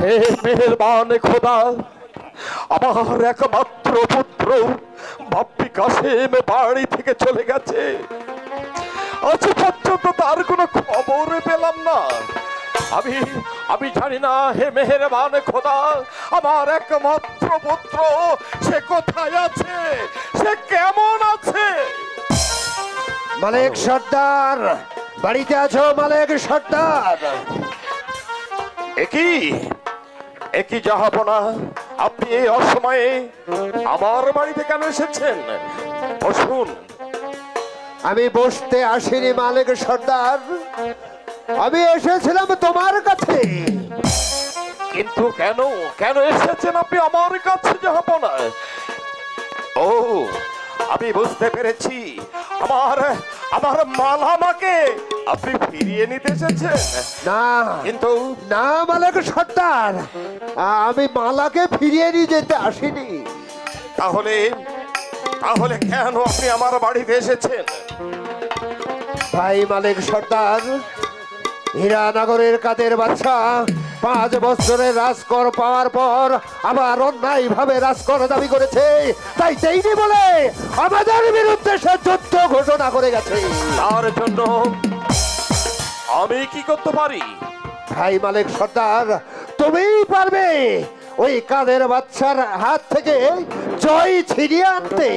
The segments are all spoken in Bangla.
হে মেহেরবান খোদা, আমার একমাত্র পুত্র বাপ্পি কাসেম বাড়ি থেকে চলে গেছে। আজ পর্যন্ত তার কোনো খবর পেলাম না। আমি আমি জানি না হে মেহেরবান খোদা, আমার একমাত্র পুত্র সে কোথায় আছে, সে কেমন আছে। মালিক সর্দার, বাড়িতে আছো মালিক সর্দার? একই জাহাপনা, আপনি এই অসময়ে আমার বাড়িতে কেন এসেছেন? বসুন। আমি বসতে আসিনি মালিক সর্দার, আমি এসেছিলাম তোমার কাছে। কিন্তু কেন কেন এসেছেন আপনি আমার কাছে জাহাপনা? ও, আমি বুঝতে পেরেছি, আমার আমার মালামাকে আপনি ফিরিয়ে নিতে এসেছেন। না কিন্তু না মালিক সর্দার, আমি মালাকে ফিরিয়ে নিয়ে যেতে আসিনি। তাহলে তাহলে কেন আপনি আমার বাড়িতে এসেছেন? ভাই মালিক সর্দার, হীরানগরের কাদের বাদশা 5 বছরের রাজকর পাওয়ার পর আবার অন্যায় ভাবে রাজকর দাবি করেছে, তাই দেইনি বলে আমাদের বিরুদ্ধে সে যুদ্ধ ঘোষণা করে গেছে। তার জন্য আমি কি করতে পারি? ভাই মালিক সর্দার, তুমিই পারবে ওই কাদের বাদশার হাত থেকে জয় ছিনিয়ে আনতে।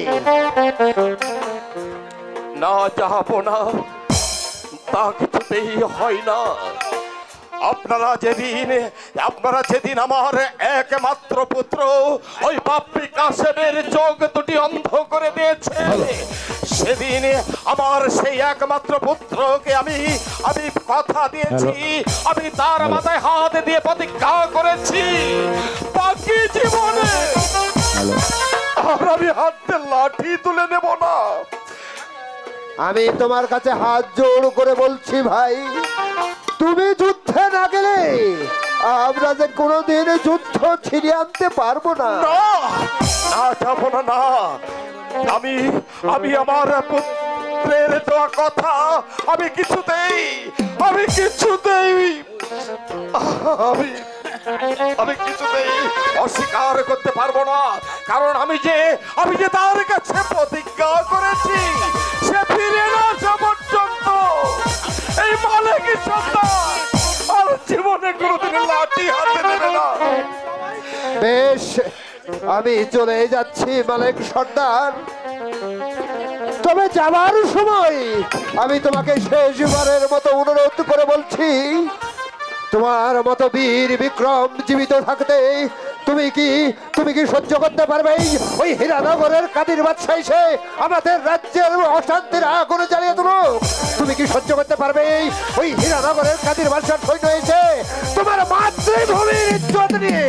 না জাহাপনা, তা কিছুতেই হয় না। আপনারা যেদিন আমার একমাত্র পুত্র ওই বাপ্পি কাসেমের চোখ দুটি অন্ধ করে দিয়েছে, সেদিন আমার সেই একমাত্র পুত্রকে আমি কথা দিয়েছি, আমি তার মাথায় হাত দিয়ে প্রতিজ্ঞা করেছি বাকি জীবনে আর আমি হাতে লাঠি তুলে নেব না। আমি তোমার কাছে হাত জোড় করে বলছি ভাই, তুমি যুদ্ধে না গেলে আমরা যে কোনোদিন যুদ্ধ ছিনিয়ে আনতে পারবো না। না যাবো না, না। আমি আমার পুত্রের দেওয়া কথা আমি কিছুতেই অস্বীকার করতে পারবো না। কারণ আমি যে তার কাছে প্রতিজ্ঞা করেছি, সে ফিরে না আসা পর্যন্ত এই মালিক সন্তান আর জীবনে কোনোদিন লাঠি হাতে নেবে না। বেশ, আমি চলে যাচ্ছি মালিক সর্দার, তবে যাবার সময় আমি তোমাকে শেষবারের মতো অনুরোধ করে বলছি, তোমার মতো বীর বিক্রম জীবিত থাকতে তুমি কি সহ্য করতে পারবে ওই হীরানগরের কাদির বাদশা এসে আমাদের রাজ্যের অশান্তির আগুন জ্বালিয়ে তুলো? তুমি কি সহ্য করতে পারবে ওই হীরানগরের কাদির বাদশার সৈন্য এসে তোমার মাতৃভূমির ইজ্জত নিয়ে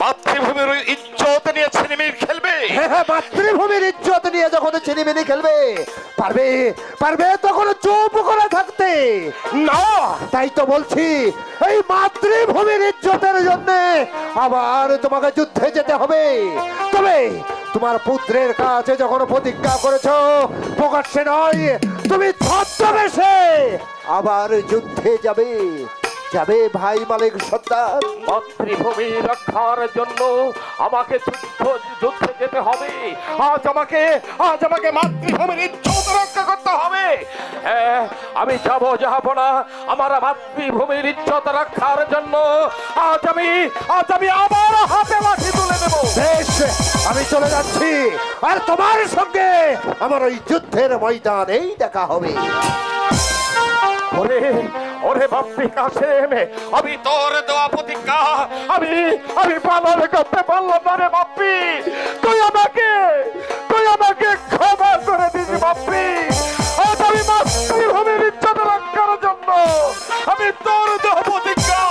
মাতৃভূমির ইজ্জত নিয়ে ছিনিমিনি খেলবে? হ্যাঁ, মাতৃভূমির ইজ্জত নিয়ে যখন ছিনিমিনি খেলবে, পারবে তখন চুপ করে থাকতে? না, তাই তো বলছি, এই মাতৃভূমির ইজ্জতের জন্য আবার তোমাকে যুদ্ধে যেতে হবে। তবে তোমার পুত্রের কাছে যখন প্রতিজ্ঞা করেছো, প্রকাশ্যে নয়, তুমি ছদ্মবেশে আবার যুদ্ধে যাবে ভাই মালিক সর্দার। মাতৃভূমি রক্ষার জন্য আমাকে যুদ্ধে যেতে হবে। আজ আমাকে মাতৃভূমির ইজ্জত রক্ষা করতে হবে। আমি যাব না আমার মাতৃভূমির ইজ্জত রক্ষার জন্য। আজ আমি আবার হাতে লাঠি তুলে দেব। বেশ, আমি চলে যাচ্ছি, আর তোমার সঙ্গে আমার ওই যুদ্ধের ময়দানেই দেখা হবে। ওরে বাপ্পি কাসেম, আমি তোর দেওয়া প্রতিজ্ঞা আমি পালন করতে পারলাম না রে বাপ্পি। তুই আমাকে ক্ষমা করে দিস বাপ্পি। আজ আমি মাতৃভূমির ইজ্জত রক্ষার জন্য আমি তোর দেওয়া প্রতিজ্ঞা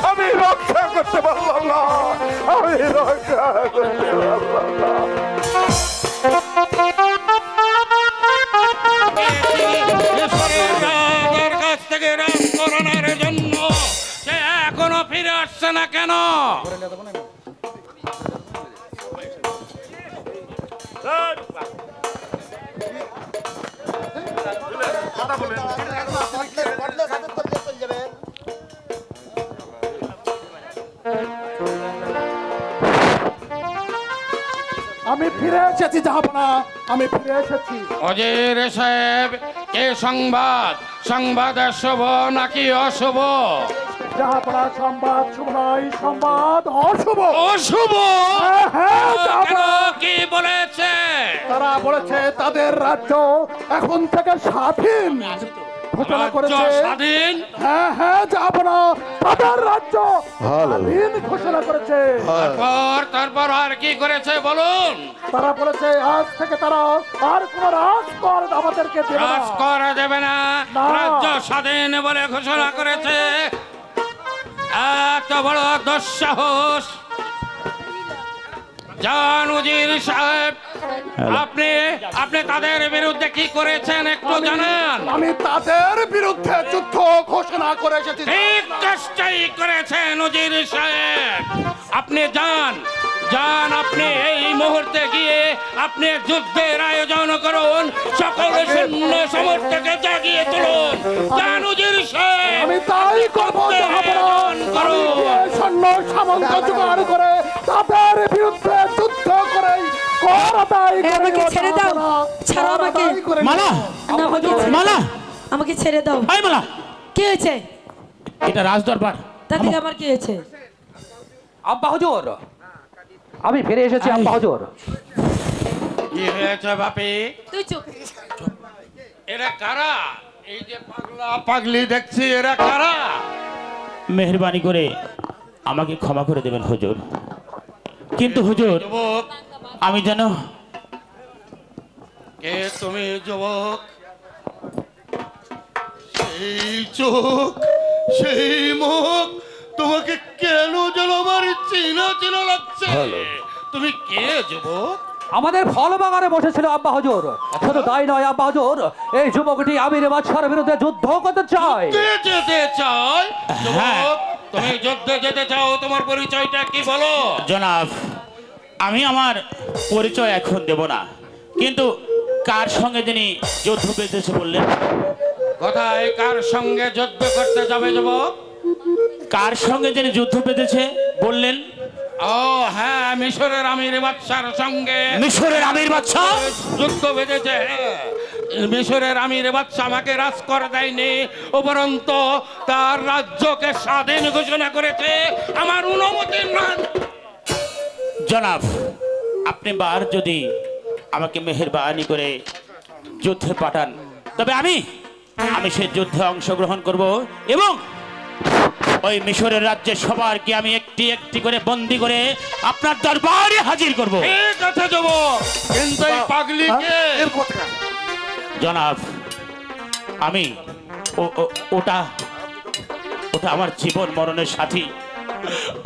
আমি রক্ষা করতে পারলাম না। জন্য সে এখনো ফিরে আসছে না কেন? আমি ফিরে এসেছি জাহাপনা, আমি ফিরে এসেছি। অজির সাহেব, কে সংবাদ? সংবাদ শুভ নাকি অশুভ? জাহাপনা, সংবাদ শুভ নয়, সংবাদ অশুভ। অশুভ? হ্যাঁ, কেন, জাহাপনা। কি বলেছে? তারা বলেছে তাদের রাজ্য এখন থেকে স্বাধীন ঘোষণা রাজ্য করেছে। স্বাধীন? হ্যাঁ হ্যাঁ যাবো, তাদের রাজ্য স্বাধীন ঘোষণা করেছে। তারপর আর কি করেছে বলুন? তারা বলেছে আজ থেকে তারা আর কোন রাজকর আমাদেরকে দেবে না। রাজকর দেবে না, না। রাজ্য স্বাধীন বলে ঘোষণা করেছে। এত বড় দুঃসাহস! জান উজির সাহেব, আপনি আপনি তাদের বিরুদ্ধে কি করেছেন একটু জানান। আমি তাদের বিরুদ্ধে যুদ্ধ ঘোষণা করে এসেছি। ঠিক চেষ্টাই করেছেন উজির সাহেব। আপনি যান, আপনি এই মুহূর্তে গিয়ে আপনি যুদ্ধের আয়োজন করুন, সকল সৈন্য সমর্থকে জাগিয়ে তুলুন। যান উজির সাহেব, আমি তাই করবো জাহাপনা। আমি গিয়ে সৈন্য সামন্ত জোগাড় করে তাদের বিরুদ্ধে যুদ্ধ করে কর আদায় করে আমাকে ছেড়ে দাও, জাহাপনা। ছাড়ো কর আমাকে। আদায় করে মালা, না, আমাকে ছেড়ে মালা, দাও। আমাকে ছেড়ে দাও। এই মালা, কি হয়েছে? এটা রাজদরবার। তাতে আমার কি হয়েছে? আব্বা হুজুর, আমি ফিরে এসেছি আব্বা হুজুর। কি হয়েছে বাপি? তুই চুপ। এরা কারা? এই যে পাগলা পাগলি দেখছি, এরা কারা? মেহেরবানি করে আমাকে ক্ষমা করে দেবেন হুজুর, কিন্তু হুজুর যুবক, আমি যেন কে তুমি যুবক? সেই চোখ, সেই মুখ, তোমাকে কেন যেন আমার চেনা চেনা লাগছে। তুমি কে যুবক? আমাদের ফল বাগানে বসেছিল আব্বা হুজুর। শুধু তাই নয় আব্বা হুজুর, এই যুবকটি আমির বাদশার বিরুদ্ধে যুদ্ধ করতে চায়। কে যেতে চাই? হ্যাঁ। যুবক, তুমি যুদ্ধে যেতে চাও, তোমার পরিচয়টা কি বলো? জনাব, আমি আমার পরিচয় এখন দেব না, কিন্তু কার সঙ্গে যিনি যুদ্ধ পেতেছে বললেন? কোথায় কার সঙ্গে যুদ্ধ করতে যাবে যুবক? কার সঙ্গে যিনি যুদ্ধ পেতেছে বললেন? ও হ্যাঁ, মিশরের আমির বাদশার সঙ্গে মিশরের আমির বাদশা? যুদ্ধ বেঁধেছে। মিশরের আমির বাদশা আমাকে রাজকর দেয়নি, উপরন্ত তার রাজ্যকে স্বাধীন ঘোষণা করেছে আমার অনুমতি না। জনাব, আপনি বার যদি আমাকে মেহেরবানি করে যুদ্ধে পাঠান, তবে আমি সেই যুদ্ধে অংশগ্রহণ করব এবং ওই মিশরের রাজ্যের সবারকে আমি একটি একটি করে বন্দি করে আপনার দরবারে হাজির করব। ঠিক আছে যুবক, কিন্তু এই পাগলিকে জনাব, আমি ওটা আমার জীবন মরণের সাথী,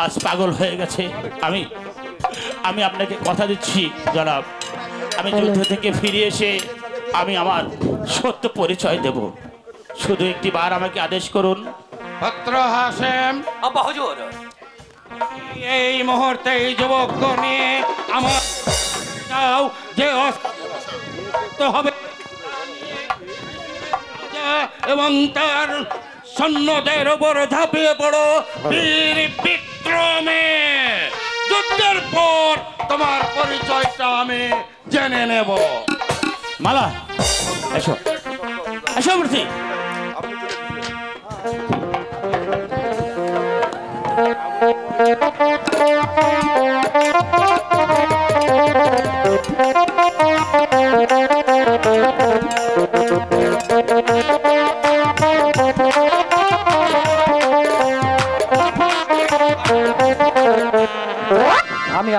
আজ পাগল হয়ে গেছে। আমি আপনাকে কথা দিচ্ছি জনাব, আমি যুদ্ধ থেকে ফিরে এসে আমি আমার সত্য পরিচয় দেব। শুধু একটি বার আমাকে আদেশ করুন। পত্র হাসেম, আব্বা হুজুর, এই মুহূর্তে এই যুবক নিয়ে আমার যাও যে অস্ত হবে এবং তার সৈন্যদের উপর ঝাঁপিয়ে পড়ো বীর বিক্রমে। যুদ্ধের পর তোমার পরিচয়টা আমি জেনে নেব। মালা, এসো এসো বলছি।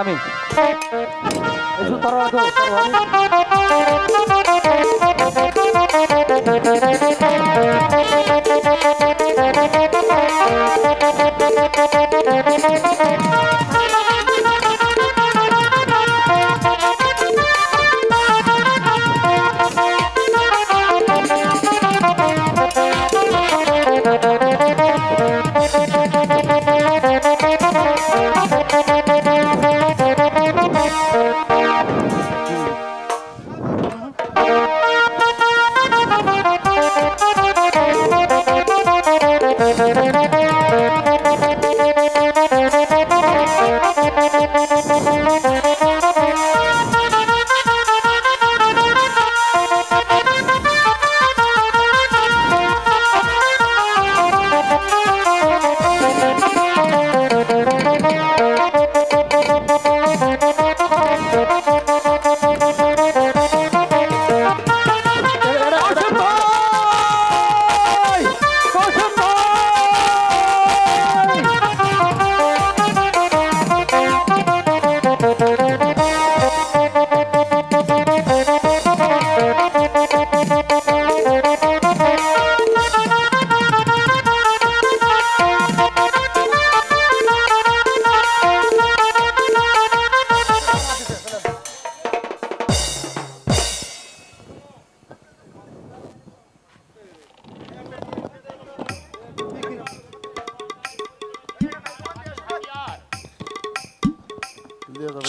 আমি একটু তরোয়াল দাও, তরোয়াল।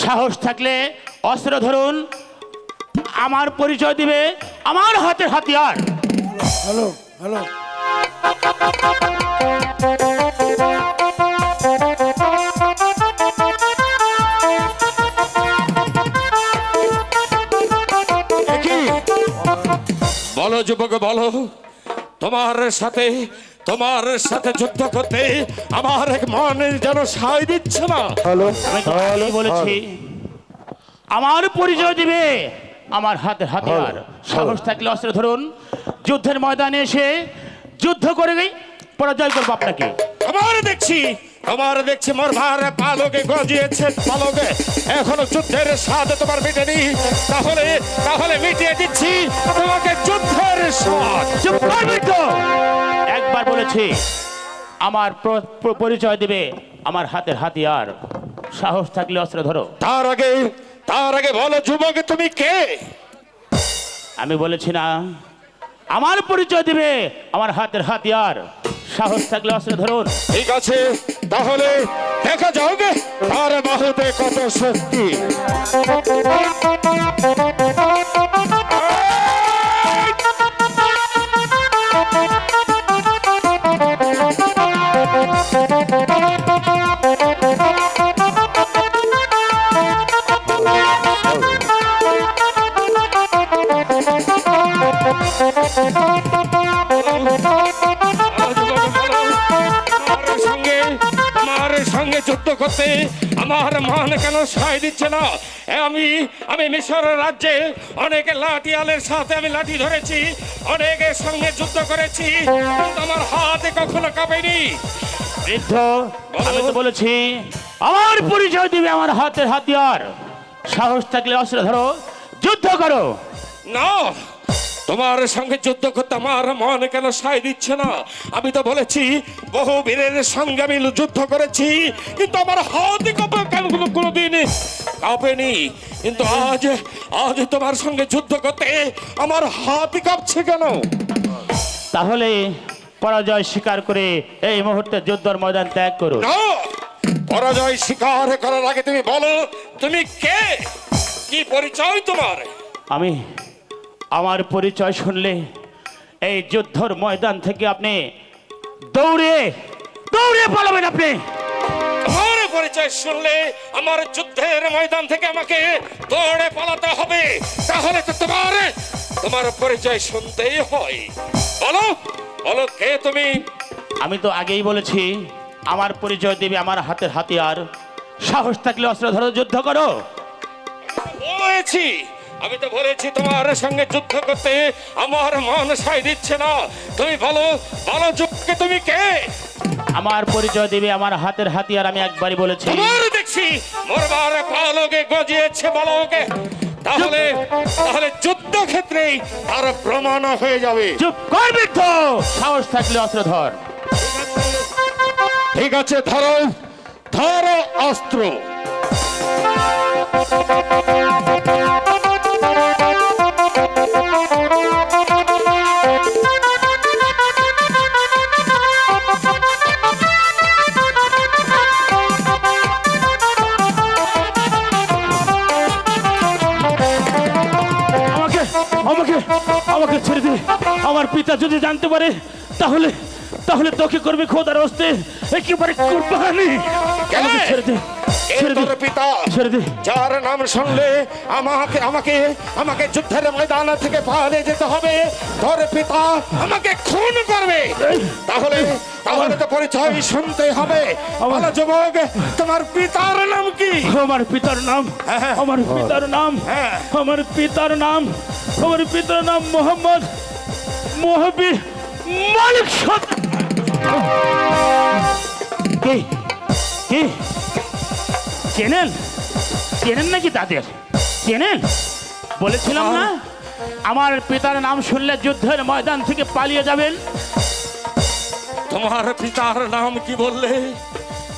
সাহস থাকলে অস্ত্র ধরুন, আমার পরিচয় দিবে আমার হাতের হাতিয়ার। হ্যালো হ্যালো কি বলো যুবক, বলো, তোমার সাথে যুদ্ধ করতে আমার এক মনে যেন সায় দিচ্ছে না। হ্যালো আমি তো আগেই বলেছি আমার পরিচয় দিবে আমার হাতের হাতিয়ার। সাহস থাকলে অস্ত্র ধরুন, যুদ্ধের ময়দানে এসে যুদ্ধ করে পরাজয় করবো আপনাকে। আমার দেখছি মোর ভার পালকে গজিয়েছে, পালকে এখনো যুদ্ধের স্বাদ তোমার মেটেনি। তাহলে মিটিয়ে দিচ্ছি তোমাকে যুদ্ধের স্বাদ। চুপ করবি তো? একবার বলেছি আমার পরিচয় দিবে আমার হাতের হাতিয়ার। সাহস থাকলে অস্ত্র ধরো। তার আগে বলো যুবক, তুমি কে? আমি বলেছি না আমার পরিচয় দিবে আমার হাতের হাতিয়ার। সাহস থাকলে অস্ত্র ধরুন। ঠিক আছে, তাহলে দেখা যাওগে তার বাহুতে কত শক্তি। তোমার সঙ্গে যুদ্ধ করতে আমার মন কেন সায় দিচ্ছে না? আমি মিশর রাজ্যে অনেক লাঠিয়ালের সাথে আমি লাঠি ধরেছি, অনেকের সঙ্গে যুদ্ধ করেছি, কিন্তু আমার হাতে কখনো কাঁপেনি। বৃদ্ধ, আমি তো বলেছি আমার পরিচয় দিবে আমার হাতের হাতিয়ার। সাহস থাকলে অস্ত্র ধরো, যুদ্ধ করো। না, তোমার সঙ্গে যুদ্ধ করতে আমার মন কেন সায় দিচ্ছে না? আমি তো বলেছি বহু বীরের সঙ্গে আমি যুদ্ধ করেছি, কিন্তু আমার হাতে কেন কোনোদিন কাঁপেনি। কিন্তু আজ তোমার সঙ্গে যুদ্ধ করতে আমার হাত কাঁপছে কেন? তাহলে পরাজয় স্বীকার করে এই মুহূর্তে যুদ্ধের ময়দান ত্যাগ করো। না, পরাজয় স্বীকার করার আগে তুমি বলো তুমি কে, কি পরিচয় তোমার? আমার পরিচয় শুনলে এই যুদ্ধর ময়দান থেকে আপনি দৌড়ে পালাবেন। আপনি আমার পরিচয় শুনলে আমার যুদ্ধের ময়দান থেকে আমাকে দৌড়ে পালাতে হবে? তাহলে তো তোমার পরিচয় শুনতেই হয়। বলো কে তুমি? আমি তো আগেই বলেছি আমার পরিচয় দিবে আমার হাতের হাতিয়ার। সাহস থাকলে অস্ত্র ধরো, যুদ্ধ করো। আমি তো বলেছি তোমার সঙ্গে যুদ্ধ করতে আমার মন সায় দিচ্ছে না। তুমি বলো যুবকে তুমি কে? আমার পরিচয় দিবে আমার হাতের হাতিয়ার। আমি একবারই বলেছি। তোমার দেখছি মোরবার পালকে গজিয়েছে বালকে, তাহলে যুদ্ধক্ষেত্রেই তার প্রমাণ হয়ে যাবে। চুপ কর বৃদ্ধ, সাহস থাকলে অস্ত্র ধর। ঠিক আছে, ধরো অস্ত্র। আমাকে ছেড়ে দে। আমার পিতা যদি জানতে পারে তাহলে তোকে করবে খোদার হস্তে একেবারে কুরবানি। আমাকে ছেড়ে দে, তোর পিতা ছেড়ে দে। যার নাম শুনলে আমাকে যুদ্ধের ময়দান থেকে পালিয়ে যেতে হবে, তোর পিতা আমাকে খুন করবে। তাহলে তো পরিচয় শুনতে হবে। বলো যুবক, তোমার পিতার নাম কি? আমার পিতার নাম মোহাম্মদ মহাবী মালিক সর্দার। কে চেনেন নাকি? তাদের চেনেন? বলেছিলাম না আমার পিতার নাম শুনলে যুদ্ধের ময়দান থেকে পালিয়ে যাবেন। তোমার পিতার নাম কি বললে?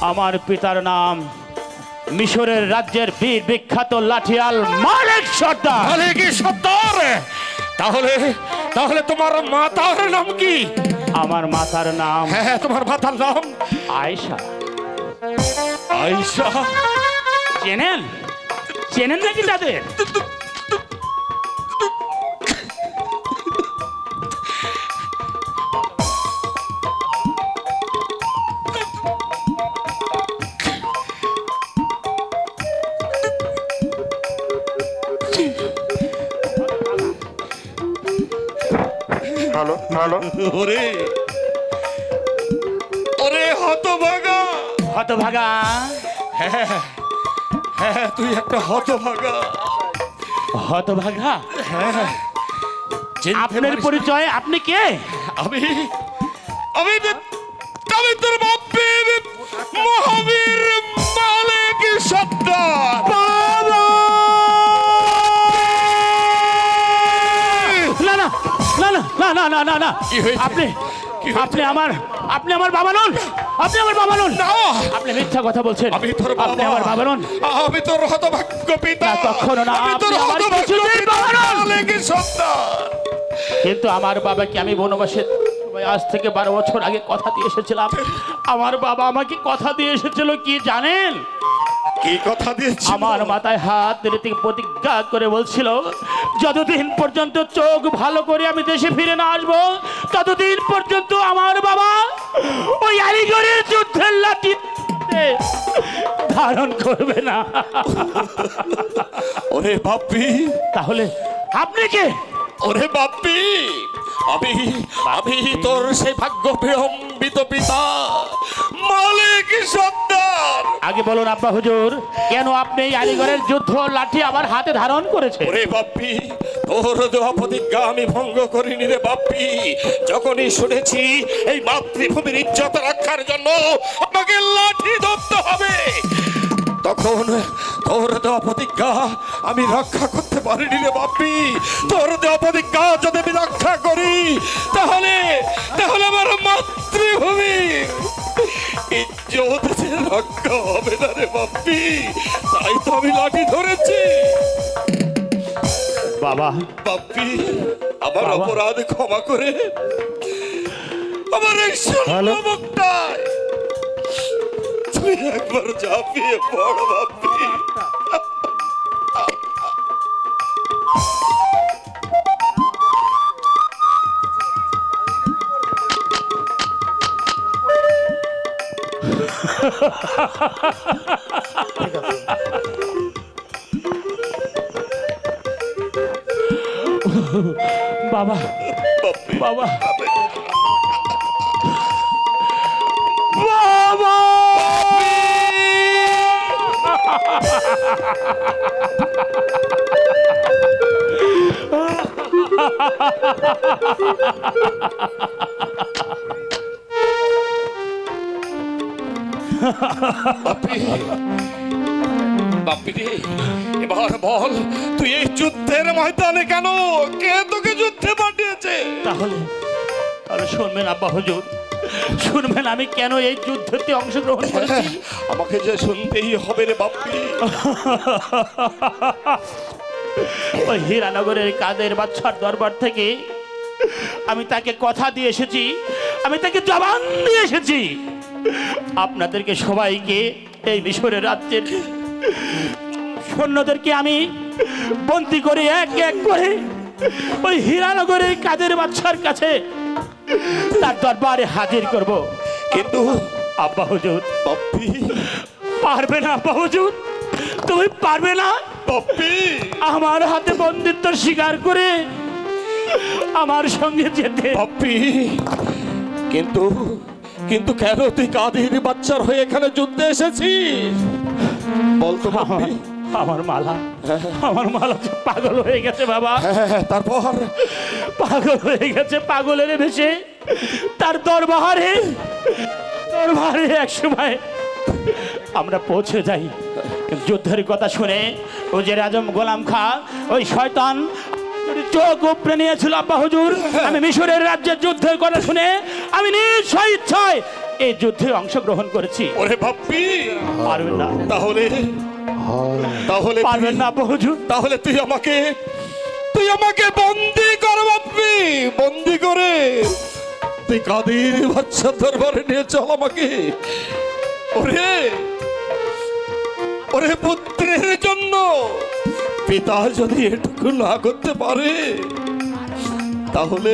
আমার পিতার নাম মিশরের রাজ্যের বীর বিখ্যাত লাঠিয়াল মালিক সর্দার। তাহলে তোমার মাতার নাম কি? আমার মাতার নাম? হ্যাঁ, তোমার মাতার নাম আয়েশা। আয়েশা? চেনেন চেনেন নাকি তাদের? হ্যালো হ্যালো ওরে ওরে হতভাগা, হতভাগা, হ্যাঁ তুই একটা হতভাগা। হতভাগা, চিনতে আপনার পারিস না? পরিচয়? আপনি কে? আমি আমি আমি তোর বাপ্পি মহাবীর মালিক সত্তার। না না না না না না না না, কি হয়েছে? আপনি কি হয়েছে? আপনি আমার বাবা নন, আপনি আমার বাবা নন। না, আপনি মিথ্যা কথা বলছেন। আমি তোর আপনি আমার বাবা নন। আমি তোর হতভাগ্য পিতা। না, কখনো না, আমি তোর আপনি আমার হতভাগ্য কিছুতেই পিতা বাবা নন। মালিক সত্তার। কিন্তু আমার বাবাকে আমি বনবাসে আজ থেকে 12 বছর আগে কথা দিয়ে এসেছিলাম। আমার বাবা আমাকে কথা দিয়ে এসেছিল কি জানেন? কি কথা দিয়েছি? আমার মাথায় হাত রেতে প্রতিজ্ঞা করে বলছিল, যতদিন পর্যন্ত চোখ ভালো করে আমি দেশে ফিরে না আসবো, ততদিন পর্যন্ত আমার বাবা ওই আলিগড়ের যুদ্ধের লাঠি ধারণ করবে না। ওরে বাপ্পি, তাহলে আপনি কে? ওরে বাপ্পি, আমি আমি তোর সেই ভাগ্য বিড়ম্বিত পিতা মালিক সত্তার। আগে বলুন আব্বা হুজুর, কেন আপনি এই আলিগড়ের যুদ্ধ লাঠি আমার হাতে ধারণ করেছে? ওরে বাপ্পি, তোর দেওয়া প্রতিজ্ঞা আমি ভঙ্গ করিনি রে বাপ্পি। যখনই শুনেছি এই মাতৃভূমির ইজ্জত রক্ষার জন্য আমাকে লাঠি ধরতে হবে, তখন তোর দেওয়া প্রতিজ্ঞা আমি রক্ষা করতে পারিনি রে বাপ্পি। তোর দেওয়া প্রতিজ্ঞা যদি আমি রক্ষা করি, তাহলে তাহলে আমার মাতৃভূমি ইজ্জত যে রক্ষা হবে না রে বাপ্পি। তাই তো আমি লাঠি ধরেছি। বাবা, বাপ্পি, আমার বাবা। অপরাধ ক্ষমা করে আমার এই শূন্য মুখটায় তুই একবার ঝাঁপিয়ে পড় বাপ্পি। বাবা, বাবা, বাবা! বাপ্পি রে, এবার বল তুই এই যুদ্ধের ময়দানে কেন? কে তোকে যুদ্ধে পাঠিয়েছে? তাহলে শুনবেন আব্বা হুজুর, শুনবেন আমি কেন এই যুদ্ধতে অংশগ্রহণ করেছি। আমাকে যে শুনতেই হবে রে বাপ্পি। ওই হীরানগরের কাদের বাদশার দরবার থেকে আমি তাকে কথা দিয়ে এসেছি, আমি তাকে জবান দিয়ে এসেছি, আপনাদেরকে সবাইকে এই মিশরের রাজ্যের সৈন্যদেরকে আমি বন্দি করে এক এক করে ওই হীরানগরের কাদের বাদশার কাছে তার দরবারে হাজির করব। কিন্তু আব্বা হুজুর, বাপ্পি, পারবে না আব্বা হুজুর, তুমি পারবে না বাপ্পি, আমার হাতে বন্দিত্ব স্বীকার করে আমার সঙ্গে যেতে। বাপ্পি, কিন্তু কিন্তু কেন তুই কাদের বাচ্চার হয়ে এখানে যুদ্ধে এসেছিস? বলতো বাপ্পি। আমার মালা, আমার মালা যে পাগল হয়ে গেছে বাবা, তারপর পাগল হয়ে গেছে, পাগলের ভেসে তার দরবারে এক সময় আমরা পৌঁছে যাই। যুদ্ধের কথা শুনে উজির আজম গোলাম খা ওই শয়তান চোখ উপড়ে নিয়েছিল আব্বা হুজুর। আমি মিশরের রাজ্যের যুদ্ধের কথা শুনে আমি নিজ স্বেচ্ছায় এই যুদ্ধে অংশগ্রহণ করেছি। ওরে বাপ্পি, পারবেন না, তাহলে তাহলে পারবেন না আব্বা হুজুর। তাহলে তুই আমাকে বন্দি কর বাপ্পি, বন্দি করে তুই কাদের বাচ্চা দরবারে নিয়ে চল আমাকে। ওরে ওরে পুত্রের জন্য পিতা যদি এটুকু না করতে পারে, তাহলে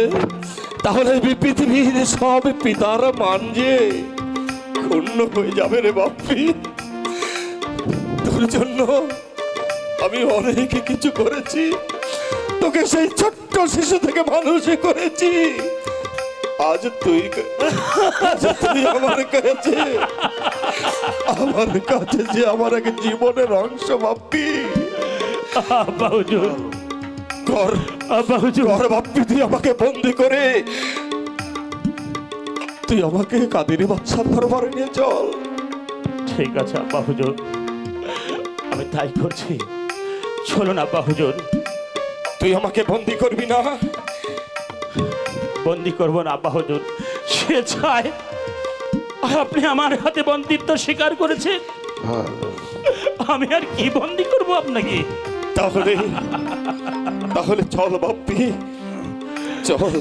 তাহলে পৃথিবীর সব পিতার মান যে ক্ষুণ্ণ হয়ে যাবে রে বাপ্পি। তোর জন্য আমি অনেক কিছু করেছি, তোকে সেই ছোট্ট শিশু থেকে মানুষ করেছি। আজ তুই আমার কাছে যে আমার এক জীবনের অংশ বাপ্পি। আব্বা হুজুর, কর আব্বা হুজুর, কর বাপ্পি, তুই আমাকে বন্দি করে তুই আমাকে কাদিনী বাদশার দরবারে নিয়ে চল। ঠিক আছে আব্বা হুজুর, আমি তাই করছি। চলুন আব্বা হুজুর। তুই আমাকে বন্দি করবি না? বন্দি করবো না আব্বা হুজুর, সে চায়। আর আপনি আমার হাতে বন্দিত্ব স্বীকার করেছেন, আমি আর কি বন্দি করব আপনাকে? তাহলে চল বাপ্পি, চল।